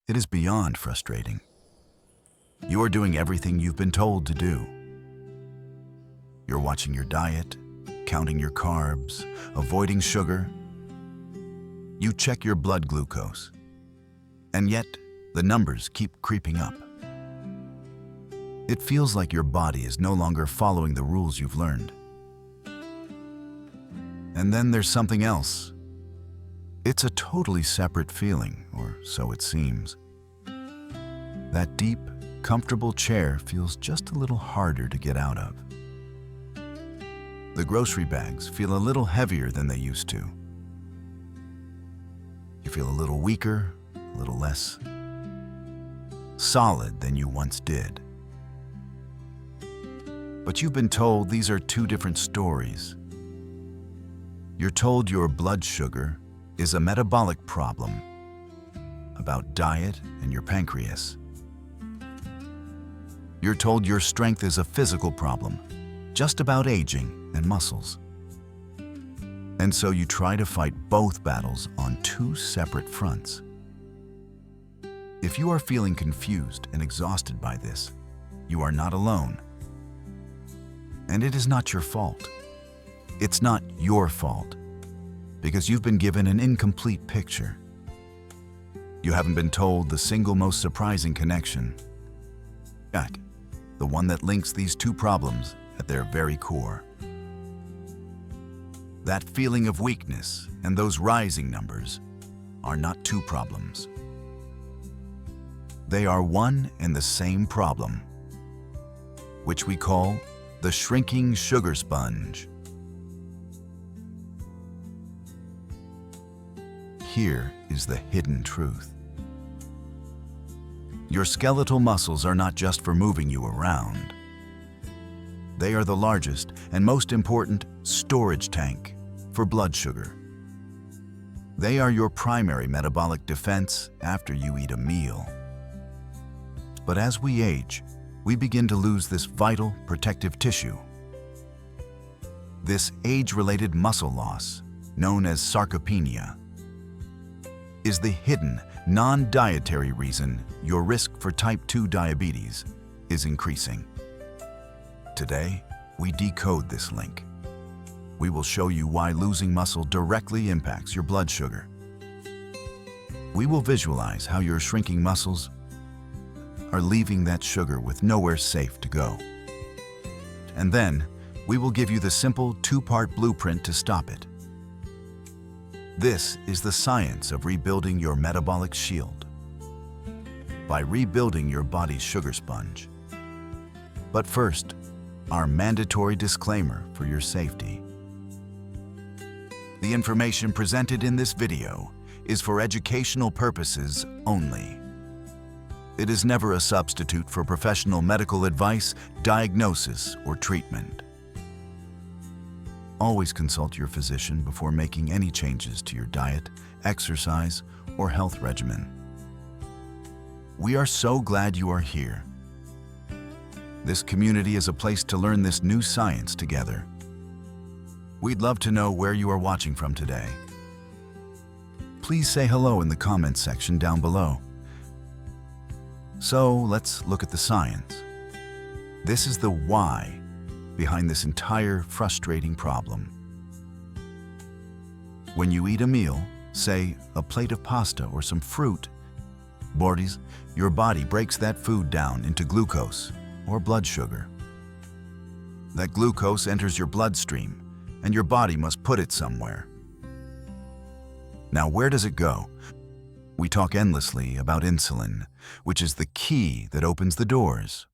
It is beyond frustrating. You are doing everything you've been told to do. You're watching your diet, counting your carbs, avoiding sugar. You check your blood glucose. And yet, the numbers keep creeping up. It feels like your body is no longer following the rules you've learned. And then there's something else. It's a totally separate feeling, or so it seems. That deep, comfortable chair feels just a little harder to get out of. The grocery bags feel a little heavier than they used to. You feel a little weaker, a little less solid than you once did. But you've been told these are two different stories. You're told your blood sugar is a metabolic problem about diet and your pancreas. You're told your strength is a physical problem, just about aging and muscles. And so you try to fight both battles on two separate fronts. If you are feeling confused and exhausted by this, you are not alone. And it is not your fault. It's not your fault, because you've been given an incomplete picture. You haven't been told the single most surprising connection, yet the one that links these two problems at their very core. That feeling of weakness and those rising numbers are not two problems. They are one and the same problem, which we call the shrinking sugar sponge. Here is the hidden truth. Your skeletal muscles are not just for moving you around. They are the largest and most important storage tank for blood sugar. They are your primary metabolic defense after you eat a meal. But as we age, we begin to lose this vital protective tissue. This age-related muscle loss, known as sarcopenia, is the hidden, non-dietary reason your risk for type 2 diabetes is increasing. Today, we decode this link. We will show you why losing muscle directly impacts your blood sugar. We will visualize how your shrinking muscles are leaving that sugar with nowhere safe to go. And then, we will give you the simple two-part blueprint to stop it. This is the science of rebuilding your metabolic shield by rebuilding your body's sugar sponge. But first, our mandatory disclaimer for your safety. The information presented in this video is for educational purposes only. It is never a substitute for professional medical advice, diagnosis, or treatment. Always consult your physician before making any changes to your diet, exercise, or health regimen. We are so glad you are here. This community is a place to learn this new science together. We'd love to know where you are watching from today. Please say hello in the comments section down below. So let's look at the science. This is the why behind this entire frustrating problem. When you eat a meal, say a plate of pasta or some fruit, your body breaks that food down into glucose or blood sugar. That glucose enters your bloodstream and your body must put it somewhere. Now, where does it go? We talk endlessly about insulin, which is the key that opens the doors.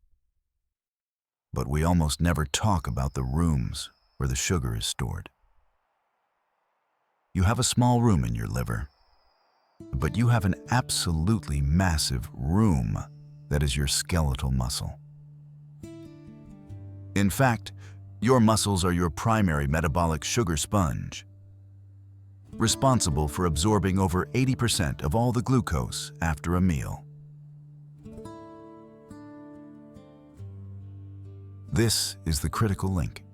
But we almost never talk about the rooms where the sugar is stored. You have a small room in your liver, but you have an absolutely massive room that is your skeletal muscle. In fact, your muscles are your primary metabolic sugar sponge, responsible for absorbing over 80% of all the glucose after a meal. This is the critical link.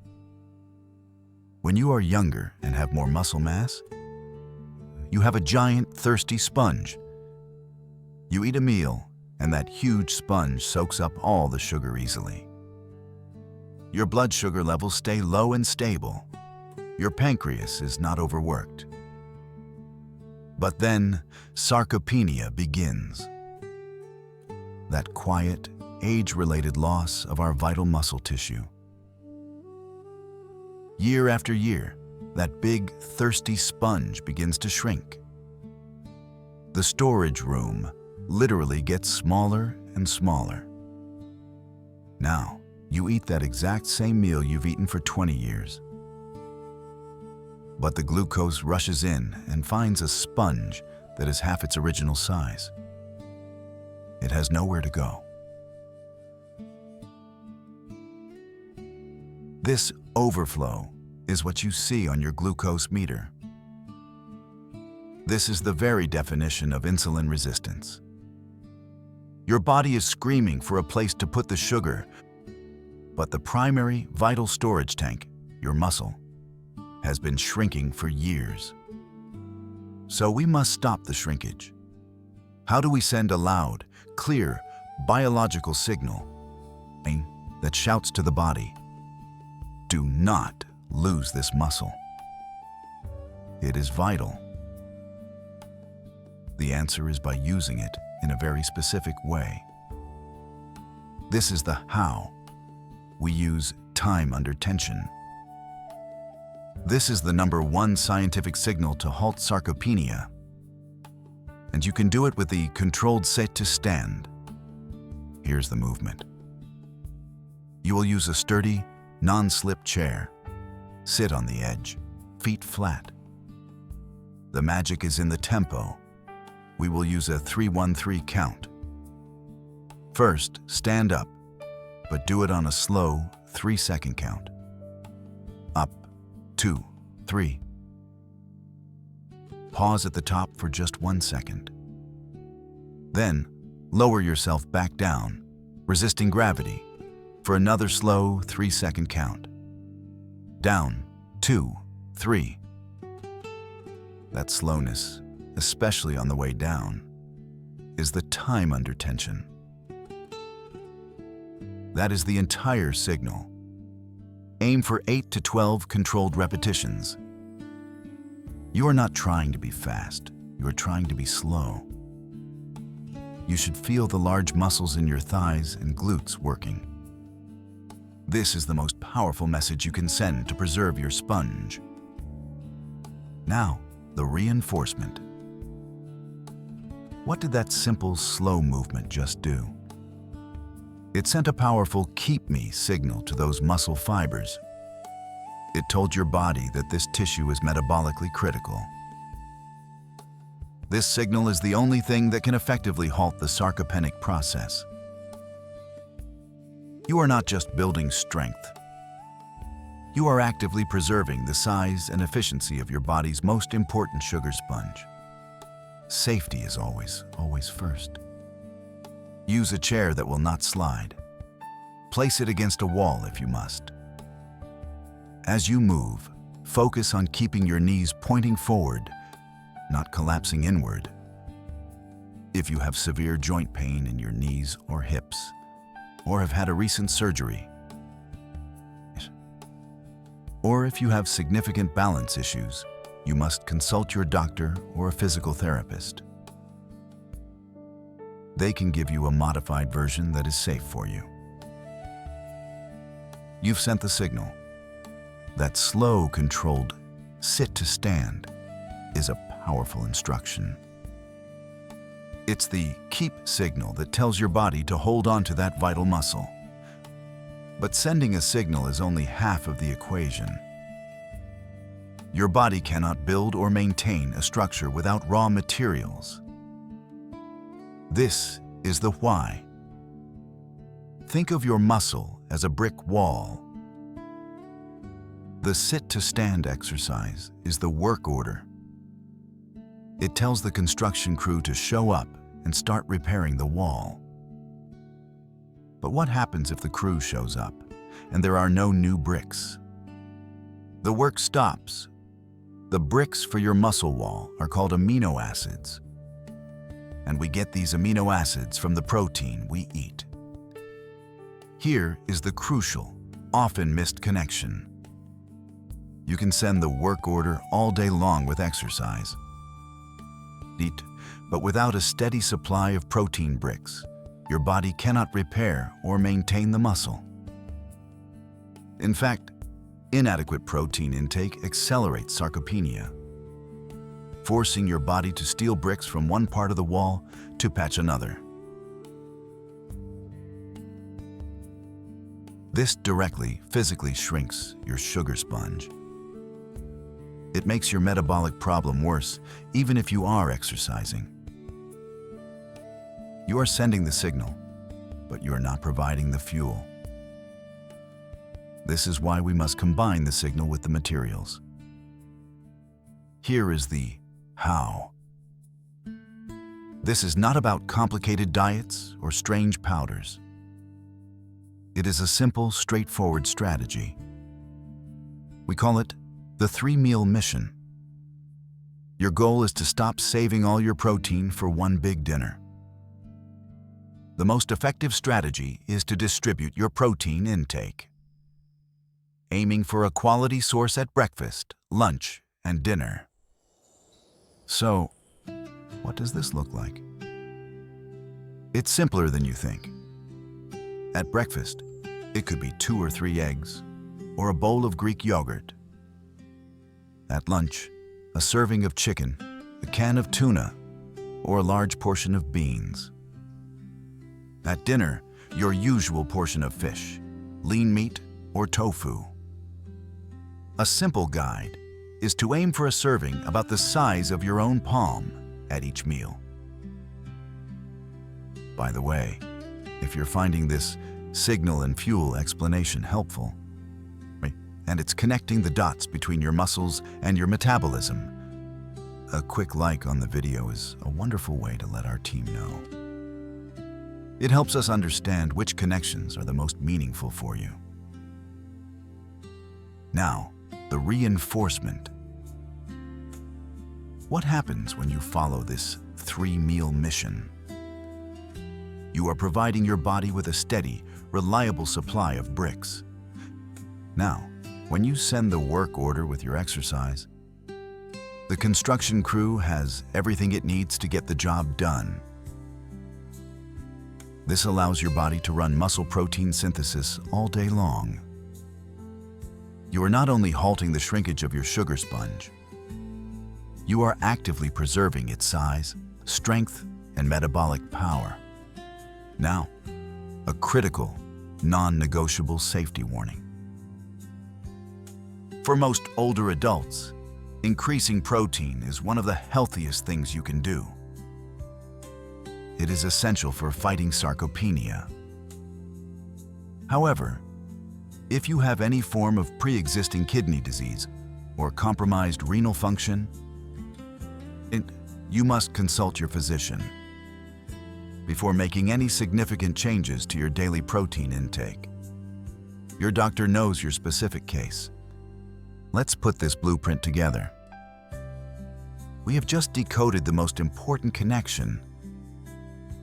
When you are younger and have more muscle mass, you have a giant, thirsty sponge. You eat a meal, and that huge sponge soaks up all the sugar easily. Your blood sugar levels stay low and stable. Your pancreas is not overworked. But then, sarcopenia begins. That quiet, age-related loss of our vital muscle tissue. Year after year, that big, thirsty sponge begins to shrink. The storage room literally gets smaller and smaller. Now, you eat that exact same meal you've eaten for 20 years. But the glucose rushes in and finds a sponge that is half its original size. It has nowhere to go. This overflow is what you see on your glucose meter. This is the very definition of insulin resistance. Your body is screaming for a place to put the sugar, but the primary vital storage tank, your muscle, has been shrinking for years. So we must stop the shrinkage. How do we send a loud, clear, biological signal that shouts to the body, do not lose this muscle? It is vital. The answer is by using it in a very specific way. This is the how. We use time under tension. This is the #1 scientific signal to halt sarcopenia. And you can do it with the controlled sit to stand. Here's the movement. You will use a sturdy, non-slip chair. Sit on the edge, feet flat. The magic is in the tempo. We will use a 3-1-3 count. First, stand up, but do it on a slow 3-second count. Up, 2, 3. Pause at the top for just 1 second. Then, lower yourself back down, resisting gravity, for another slow 3-second count. Down, 2, 3. That slowness, especially on the way down, is the time under tension. That is the entire signal. Aim for 8 to 12 controlled repetitions. You are not trying to be fast, you are trying to be slow. You should feel the large muscles in your thighs and glutes working. This is the most powerful message you can send to preserve your sponge. Now, the reinforcement. What did that simple, slow movement just do? It sent a powerful "keep me" signal to those muscle fibers. It told your body that this tissue is metabolically critical. This signal is the only thing that can effectively halt the sarcopenic process. You are not just building strength. You are actively preserving the size and efficiency of your body's most important sugar sponge. Safety is always first. Use a chair that will not slide. Place it against a wall if you must. As you move, focus on keeping your knees pointing forward, not collapsing inward. If you have severe joint pain in your knees or hips, or have had a recent surgery, or if you have significant balance issues, you must consult your doctor or a physical therapist. They can give you a modified version that is safe for you. You've sent the signal. That slow, controlled sit to stand is a powerful instruction. It's the keep signal that tells your body to hold on to that vital muscle. But sending a signal is only half of the equation. Your body cannot build or maintain a structure without raw materials. This is the why. Think of your muscle as a brick wall. The sit to stand exercise is the work order. It tells the construction crew to show up and start repairing the wall. But what happens if the crew shows up and there are no new bricks? The work stops. The bricks for your muscle wall are called amino acids. and we get these amino acids from the protein we eat. Here is the crucial, often missed connection. You can send the work order all day long with exercise. Eat, but without a steady supply of protein bricks, your body cannot repair or maintain the muscle. In fact, inadequate protein intake accelerates sarcopenia, forcing your body to steal bricks from one part of the wall to patch another. This directly, physically shrinks your sugar sponge. It makes your metabolic problem worse, even if you are exercising. You are sending the signal, but you are not providing the fuel. This is why we must combine the signal with the materials. Here is the how. This is not about complicated diets or strange powders. It is a simple, straightforward strategy. We call it the 3-meal mission. Your goal is to stop saving all your protein for one big dinner. The most effective strategy is to distribute your protein intake, aiming for a quality source at breakfast, lunch, and dinner. So, what does this look like? It's simpler than you think. At breakfast, it could be 2 or 3 eggs, or a bowl of Greek yogurt. At lunch, a serving of chicken, a can of tuna, or a large portion of beans. At dinner, your usual portion of fish, lean meat, or tofu. A simple guide is to aim for a serving about the size of your own palm at each meal. By the way, if you're finding this signal and fuel explanation helpful, and it's connecting the dots between your muscles and your metabolism, a quick like on the video is a wonderful way to let our team know. It helps us understand which connections are the most meaningful for you. Now, the reinforcement. What happens when you follow this 3-meal mission? You are providing your body with a steady, reliable supply of bricks. Now, when you send the work order with your exercise, the construction crew has everything it needs to get the job done. This allows your body to run muscle protein synthesis all day long. You are not only halting the shrinkage of your sugar sponge, you are actively preserving its size, strength, and metabolic power. Now, a critical, non-negotiable safety warning. For most older adults, increasing protein is one of the healthiest things you can do. It is essential for fighting sarcopenia. However, if you have any form of pre-existing kidney disease or compromised renal function, you must consult your physician before making any significant changes to your daily protein intake. Your doctor knows your specific case. Let's put this blueprint together. We have just decoded the most important connection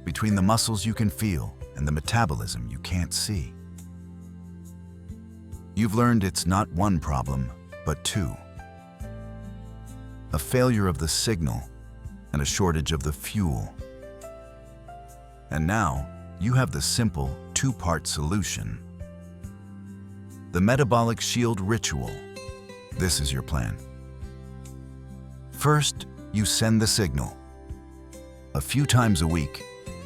between the muscles you can feel and the metabolism you can't see. You've learned it's not one problem, but 2. A failure of the signal and a shortage of the fuel. And now, you have the simple 2-part solution. The Metabolic Shield Ritual. This is your plan. First, you send the signal. A few times a week,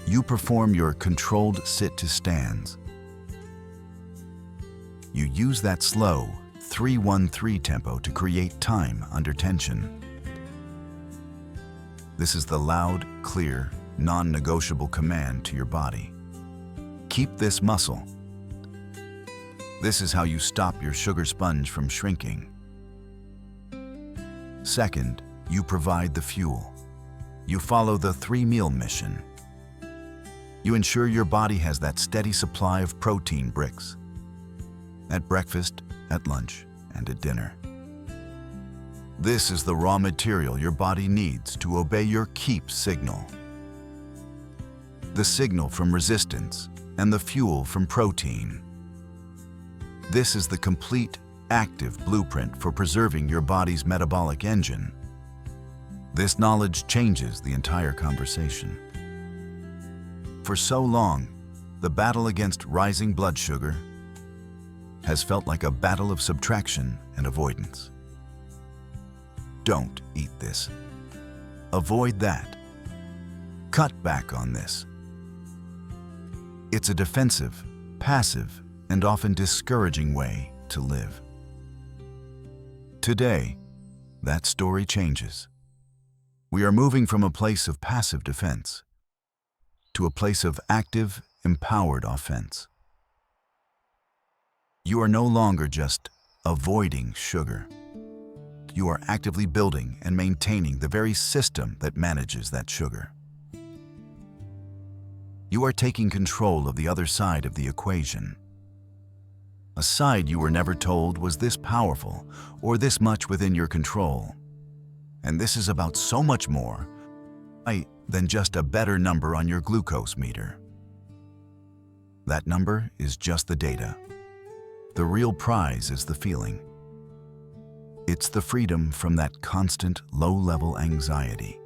you perform your controlled sit-to-stands. You use that slow 3-1-3 tempo to create time under tension. This is the loud, clear, non-negotiable command to your body. Keep this muscle. This is how you stop your sugar sponge from shrinking. Second, you provide the fuel. You follow the 3-meal mission. You ensure your body has that steady supply of protein bricks at breakfast, at lunch, and at dinner. This is the raw material your body needs to obey your keep signal. the signal from resistance and the fuel from protein. This is the complete, active blueprint for preserving your body's metabolic engine. This knowledge changes the entire conversation. For so long, the battle against rising blood sugar has felt like a battle of subtraction and avoidance. Don't eat this. Avoid that. Cut back on this. It's a defensive, passive, and often discouraging way to live. Today, that story changes. We are moving from a place of passive defense to a place of active, empowered offense. You are no longer just avoiding sugar. You are actively building and maintaining the very system that manages that sugar. You are taking control of the other side of the equation. A side you were never told was this powerful or this much within your control. And this is about so much more than just a better number on your glucose meter. That number is just the data. The real prize is the feeling. It's the freedom from that constant low-level anxiety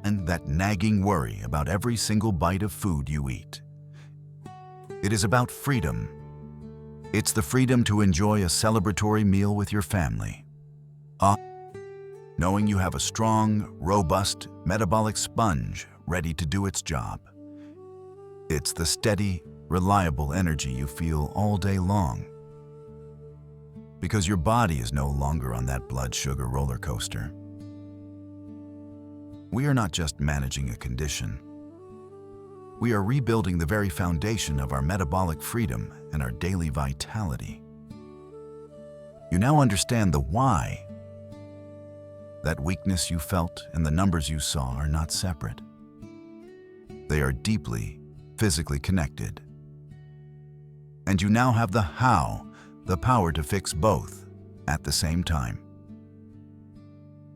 and that nagging worry about every single bite of food you eat. It is about freedom. It's the freedom to enjoy a celebratory meal with your family. Knowing you have a strong, robust, metabolic sponge ready to do its job. It's the steady, reliable energy you feel all day long. Because your body is no longer on that blood sugar roller coaster. We are not just managing a condition. We are rebuilding the very foundation of our metabolic freedom and our daily vitality. You now understand the why. That weakness you felt and the numbers you saw are not separate. They are deeply, physically connected. And you now have the how, the power to fix both at the same time.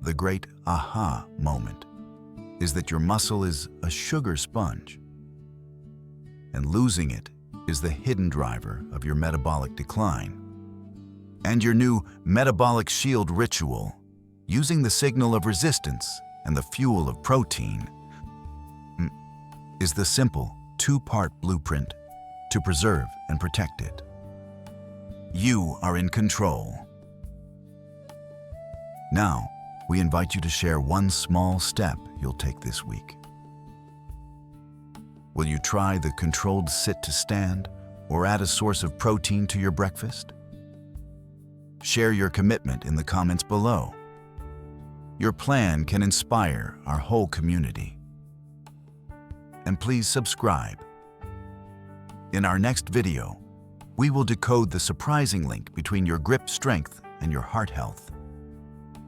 The great aha moment is that your muscle is a sugar sponge, and losing it is the hidden driver of your metabolic decline. And your new Metabolic Shield Ritual, using the signal of resistance and the fuel of protein, is the simple two-part blueprint to preserve and protect it. You are in control. Now, we invite you to share one small step you'll take this week. Will you try the controlled sit-to-stand or add a source of protein to your breakfast? Share your commitment in the comments below. Your plan can inspire our whole community. And please subscribe. In our next video, we will decode the surprising link between your grip strength and your heart health.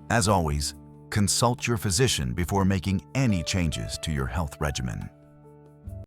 As always, consult your physician before making any changes to your health regimen.